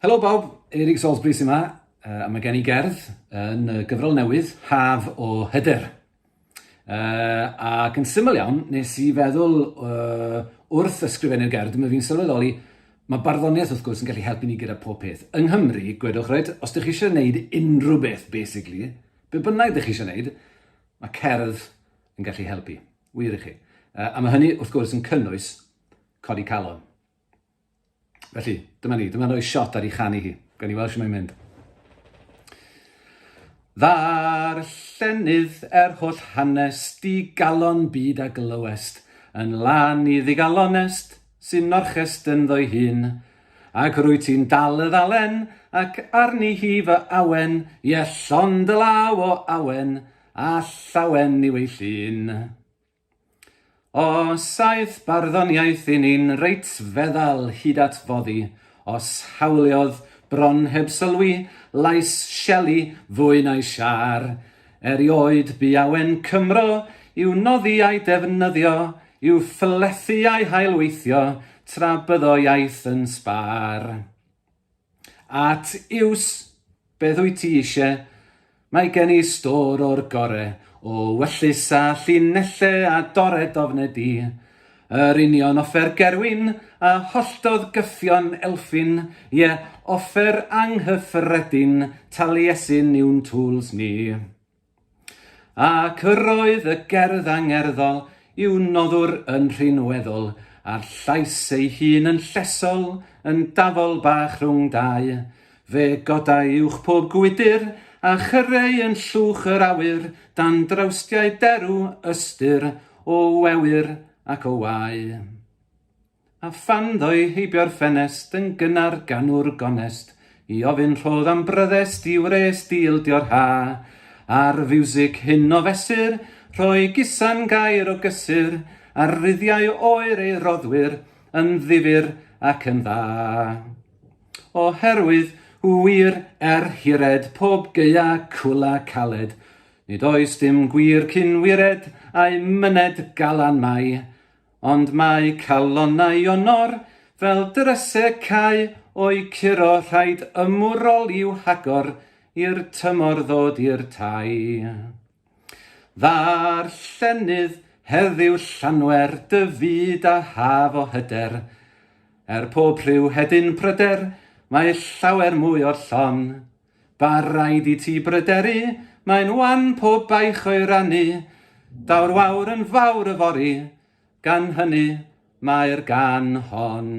Helo bawb, Eric Salisbury sy'n yma, a mae gen I gerdd yn gyfrol newydd, Haf o Hyder. Ac yn syml iawn, nes I feddwl wrth ysgrifennu'r gerdd, mae fi'n sylweddoli, mae barddoniaeth wrth gwrs yn gallu helpu ni gyda pob peth. Yng Nghymru, gwedwch rhaid, os ydych chi eisiau gwneud unrhyw beth, basically, be bynnag ydych chi eisiau gwneud, mae cerdd yn gallu helpu. Wir I chi. A mae hynny, wrth gwrs, yn cynnwys codi calon. Felly, dyma ni, dyma rhoi shot ar ei chanu hi. Gan I weld sy'n mae'n mynd. Ddarllenydd holl hanes di galon byd a glywest, yn lan I ddigalonest, sy'n norchest yn ddoi hun, ac rwy ti'n dal y ddalen, ac arni hi fy awen, ie llond y law o awen, a llawen I wei llun. O saith barddoniaeth I ni'n reit feddal hyd at foddi, os hawliodd bron heb sylwi, lais Shelley fwy na'i siar. Erioed bu awen Cymro, i'w noddi a'i defnyddio, i'w fflethu a'i haelweithio, tra byddo iaith yn sbar. At iws, beth wyt ti eisiau? Mae gen I stor o'r gore, o wyllus a llinelle a dored ofnedi. Yr union offer gerwin a holltodd gyffion elffin, ie, offer anghyffredin, taliesin yw'n tools ni. Ac yr oedd y gerdd angerddol i'w noddwr yn rhinweddol, a'r llais ei hun yn llesol, yn dafol bach rhwng dau. Fe godau uwch pob gwydyr, a chyreu yn llwch yr awyr, dan drawstiau derw ystyr, o wewyr ac o wai. A phan ddoi heibio'r ffenest yn gynnar ganwr gonest, I ofyn rhodd am bryddest I wres dildio'r ha. A'r fiwsig hyn o fesur, rhoi gisan gair o gysur, a'r ryddiau oer ei roddwyr, yn ddifyr ac yn dda. Oherwydd, wir hired pob geia cwla caled, nid oes dim gwir cynwired a'i myned galan mai, ond mae calonau onor fel drysau cae o'i curo rhaid ymwrol i'w hagor i'r tymor ddod i'r tai. Ddarllenydd heddiw Llanwer dy fyd a Haf o Hyder, pob rhyw hedyn pryder, mae llawer mwy o'r llon. Ba raid I ti bryderu, mae'n wan pob baich o'i rannu. Daw'r wawr yn fawr y fori, gan hynny mae'r gan hon.